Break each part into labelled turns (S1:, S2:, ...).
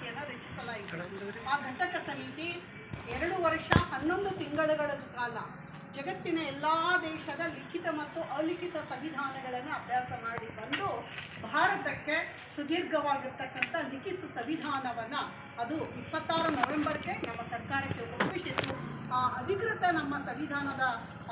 S1: ಸಮಿತಿಯನ್ನು ರಚಿಸಲಾಯಿತು. ಆ ಘಟಕ ಸಮಿತಿ 2 ವರ್ಷ 11 ತಿಂಗಳುಗಳ ಕಾಲ ಜಗತ್ತಿನ ಎಲ್ಲ ದೇಶದ ಲಿಖಿತ ಮತ್ತು ಅಲಿಖಿತ ಸಂವಿಧಾನಗಳನ್ನು ಅಭ್ಯಾಸ ಮಾಡಿ ಬಂದು ಭಾರತಕ್ಕೆ ಸುದೀರ್ಘವಾಗಿರ್ತಕ್ಕಂಥ ಲಿಖಿತ ಸಂವಿಧಾನವನ್ನು ಅದು 26 ನವೆಂಬರ್ಗೆ ನಮ್ಮ ಸರ್ಕಾರಕ್ಕೆ ಒಪ್ಪಿಸಿತ್ತು. ಆ ಅಧಿಕೃತ ನಮ್ಮ ಸಂವಿಧಾನದ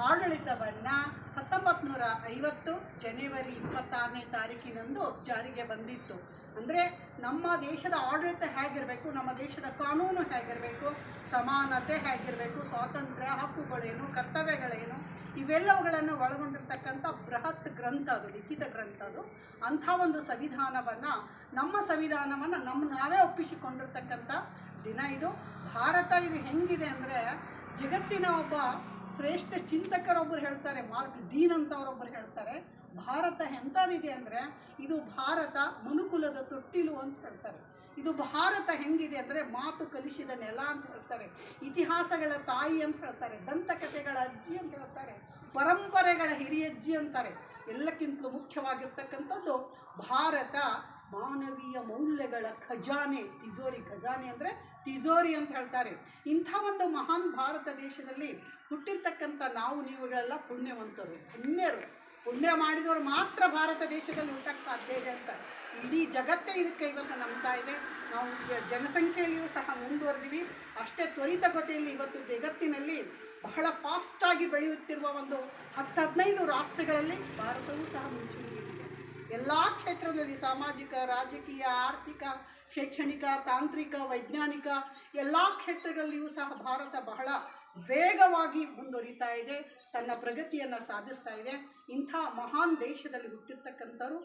S1: ಆಡಳಿತವನ್ನು 1950 ಜನವರಿ 26ನೇ ತಾರೀಕಿನಂದು ಜಾರಿಗೆ ಬಂದಿತ್ತು. ಅಂದರೆ ನಮ್ಮ ದೇಶದ ಆಡಳಿತ ಹೇಗಿರಬೇಕು, ನಮ್ಮ ದೇಶದ ಕಾನೂನು ಹೇಗಿರಬೇಕು, ಸಮಾನತೆ ಹೇಗಿರಬೇಕು, ಸ್ವಾತಂತ್ರ್ಯ, ಹಕ್ಕುಗಳೇನು, ಕರ್ತವ್ಯಗಳೇನು, ಇವೆಲ್ಲವುಗಳನ್ನು ಒಳಗೊಂಡಿರ್ತಕ್ಕಂಥ ಬೃಹತ್ ಗ್ರಂಥ ಅದು, ಲಿಖಿತ ಗ್ರಂಥ ಅದು. ಅಂಥ ಒಂದು ಸಂವಿಧಾನವನ್ನು ನಾವೇ ಒಪ್ಪಿಸಿಕೊಂಡಿರ್ತಕ್ಕಂಥ ದಿನ ಇದು. ಭಾರತ ಇದು ಹೆಂಗಿದೆ ಅಂದರೆ, ಜಗತ್ತಿನ ಒಬ್ಬ ಶ್ರೇಷ್ಠ ಚಿಂತಕರೊಬ್ಬರು ಹೇಳ್ತಾರೆ, ಮಾರ್ಕ್ ಡೀನ್ ಅಂತವರೊಬ್ಬರು ಹೇಳ್ತಾರೆ, ಭಾರತ ಎಂಥದಿದೆ ಅಂದರೆ ಇದು ಭಾರತ ಮನುಕುಲದ ತೊಟ್ಟಿಲು ಅಂತ ಹೇಳ್ತಾರೆ. ಇದು ಭಾರತ ಹೆಂಗಿದೆ ಅಂದರೆ ಮಾತು ಕಲಿಸಿದ ನೆಲ ಅಂತ ಹೇಳ್ತಾರೆ, ಇತಿಹಾಸಗಳ ತಾಯಿ ಅಂತ ಹೇಳ್ತಾರೆ, ದಂತಕಥೆಗಳ ಅಜ್ಜಿ ಅಂತ ಹೇಳ್ತಾರೆ, ಪರಂಪರೆಗಳ ಹಿರಿಯಜ್ಜಿ ಅಂತಾರೆ. ಎಲ್ಲಕ್ಕಿಂತಲೂ ಮುಖ್ಯವಾಗಿರ್ತಕ್ಕಂಥದ್ದು ಭಾರತ ಮಾನವೀಯ ಮೌಲ್ಯಗಳ ಖಜಾನೆ, ಖಜಾನೆ ಅಂದರೆ ತಿಜೋರಿ ಅಂತ ಹೇಳ್ತಾರೆ. ಇಂಥ ಒಂದು ಮಹಾನ್ ಭಾರತ ದೇಶದಲ್ಲಿ ಹುಟ್ಟಿರ್ತಕ್ಕಂಥ ನೀವುಗಳೆಲ್ಲ ಪುಣ್ಯವಂತರು, ಪುಣ್ಯ ಮಾಡಿದವರು ಮಾತ್ರ ಭಾರತ ದೇಶದಲ್ಲಿ ಹುಟ್ಟಕ್ಕೆ ಸಾಧ್ಯ ಇದೆ ಅಂತ ಇಡೀ ಜಗತ್ತೇ ಇದಕ್ಕೆ ಇವತ್ತು ನಂಬ್ತಾ ಇದೆ. ನಾವು ಜನಸಂಖ್ಯೆಯಲ್ಲಿಯೂ ಸಹ ಮುಂದುವರೆದಿವಿ. ಅಷ್ಟೇ ತ್ವರಿತಗತಿಯಲ್ಲಿ ಇವತ್ತು ಜಗತ್ತಿನಲ್ಲಿ ಬಹಳ ಫಾಸ್ಟಾಗಿ ಬೆಳೆಯುತ್ತಿರುವ ಒಂದು 10-15 ರಾಷ್ಟ್ರಗಳಲ್ಲಿ ಭಾರತವೂ ಸಹ ಮುಂಚೂಣಿಯಲ್ಲಿದೆ. ಎಲ್ಲ ಕ್ಷೇತ್ರದಲ್ಲಿ ಸಾಮಾಜಿಕ, ರಾಜಕೀಯ, ಆರ್ಥಿಕ, ಶೈಕ್ಷಣಿಕ, ತಾಂತ್ರಿಕ, ವೈಜ್ಞಾನಿಕ ಎಲ್ಲ ಕ್ಷೇತ್ರಗಳಲ್ಲಿಯೂ ಸಹ ಭಾರತ ಬಹಳ ವೇಗವಾಗಿ ಮುಂದುವರಿತಾ ಇದೆ, ತನ್ನ ಪ್ರಗತಿಯನ್ನು ಸಾಧಿಸ್ತಾ ಇದೆ. ಇಂಥ ಮಹಾನ್ ದೇಶದಲ್ಲಿ ಹುಟ್ಟಿರ್ತಕ್ಕಂಥವ್ರು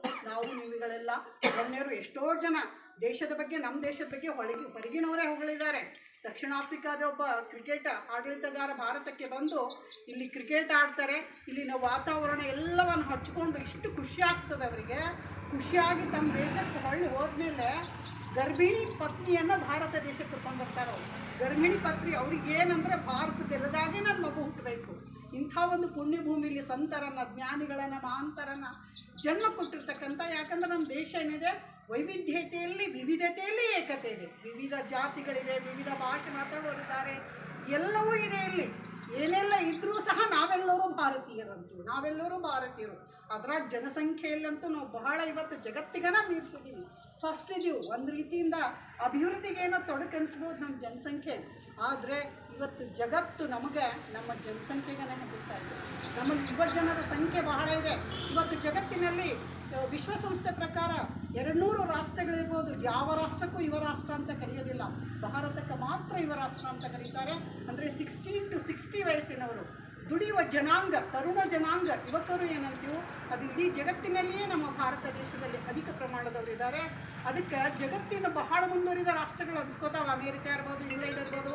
S1: ನೀವುಗಳೆಲ್ಲ ಗಣ್ಯರು. ಎಷ್ಟೋ ಜನ ದೇಶದ ಬಗ್ಗೆ, ನಮ್ಮ ದೇಶದ ಬಗ್ಗೆ ಹೊರಗಿನವರೇ ಹೊಗಳಿದ್ದಾರೆ. ದಕ್ಷಿಣ ಆಫ್ರಿಕಾದ ಒಬ್ಬ ಕ್ರಿಕೆಟ್ ಆಡಳಿತಗಾರ ಭಾರತಕ್ಕೆ ಬಂದು ಇಲ್ಲಿ ಕ್ರಿಕೆಟ್ ಆಡ್ತಾರೆ, ಇಲ್ಲಿನ ವಾತಾವರಣ ಎಲ್ಲವನ್ನು ಹಚ್ಕೊಂಡು ಇಷ್ಟು ಖುಷಿ ಆಗ್ತದೆ ಅವರಿಗೆ. ಖುಷಿಯಾಗಿ ತಮ್ಮ ದೇಶಕ್ಕೆ ಹೋದ್ಮೇಲೆ ಗರ್ಭಿಣಿ ಪತ್ನಿಯನ್ನು ಭಾರತ ದೇಶಕ್ಕೆ ಕರ್ಕೊಂಡ್ಬರ್ತಾರೆ ಅವರು. ಗರ್ಭಿಣಿ ಪತ್ನಿ ಅವ್ರಿಗೆ ಏನಂದರೆ ಭಾರತದೆಲ್ಲದಾಗೆ ನನ್ನ ಮಗು ಹುಟ್ಟಬೇಕು. ಇಂಥ ಒಂದು ಪುಣ್ಯಭೂಮಿಯಲ್ಲಿ ಸಂತರನ್ನು, ಜ್ಞಾನಿಗಳನ್ನು, ಮಹಾಂತರನ್ನು ಜನ್ಮ ಕೊಟ್ಟಿರ್ತಕ್ಕಂಥ, ಯಾಕಂದರೆ ನಮ್ಮ ದೇಶ ಏನಿದೆ ವೈವಿಧ್ಯತೆಯಲ್ಲಿ ವಿವಿಧತೆಯಲ್ಲಿ ಏಕತೆ ಇದೆ. ವಿವಿಧ ಜಾತಿಗಳಿವೆ, ವಿವಿಧ ಭಾಷೆ ಮಾತಾಡೋರಿದ್ದಾರೆ, ಎಲ್ಲವೂ ಇದೆ ಇಲ್ಲಿ. ಏನೆಲ್ಲ ಇದ್ದರೂ ಸಹ ನಾವೆಲ್ಲರೂ ಭಾರತೀಯರು. ಅದರ ಜನಸಂಖ್ಯೆಯಲ್ಲಂತೂ ನಾವು ಬಹಳ ಇವತ್ತು ಜಗತ್ತಿಗನ ಮೀರಿಸಿದ್ದೀವಿ, ಫಸ್ಟ್ ಇದೀವಿ. ಒಂದು ರೀತಿಯಿಂದ ಅಭಿವೃದ್ಧಿಗೇನೋ ತೊಡಕನ್ನಿಸ್ಬೋದು ನಮ್ಮ ಜನಸಂಖ್ಯೆ, ಆದರೆ ಇವತ್ತು ಜಗತ್ತು ನಮಗೆ ನಮ್ಮ ಜನಸಂಖ್ಯೆಗನೇ ಹೆಚ್ಚುತ್ತಾ ಇದೆ. ನಮ್ಮ ಯುವ ಜನರ ಸಂಖ್ಯೆ ಬಹಳ ಇದೆ. ಇವತ್ತು ಜಗತ್ತಿನಲ್ಲಿ ವಿಶ್ವಸಂಸ್ಥೆ ಪ್ರಕಾರ 200 ರಾಷ್ಟ್ರಗಳಿರ್ಬೋದು, ಯಾವ ರಾಷ್ಟ್ರಕ್ಕೂ ಯುವ ರಾಷ್ಟ್ರ ಅಂತ ಕರೆಯೋದಿಲ್ಲ, ಭಾರತಕ್ಕೆ ಮಾತ್ರ ಯುವ ರಾಷ್ಟ್ರ ಅಂತ ಕರೀತಾರೆ. ಅಂದರೆ 16 to 60 ವಯಸ್ಸಿನವರು ದುಡಿಯುವ ಜನಾಂಗ, ತರುಣ ಜನಾಂಗ ಯುವಕರು ಏನಂತೀವೋ ಅದು ಇಡೀ ಜಗತ್ತಿನಲ್ಲಿಯೇ ನಮ್ಮ ಭಾರತ ದೇಶದಲ್ಲಿ ಅಧಿಕ ಪ್ರಮಾಣದವರಿದ್ದಾರೆ. ಅದಕ್ಕೆ ಜಗತ್ತಿನ ಬಹಳ ಮುಂದುವರಿದ ರಾಷ್ಟ್ರಗಳು ಅನ್ಸ್ಕೋತಾವೆ, ಅಮೇರಿಕ ಇರ್ಬೋದು, ಇಂಗ್ಲೆಂಡ್ ಇರ್ಬೋದು.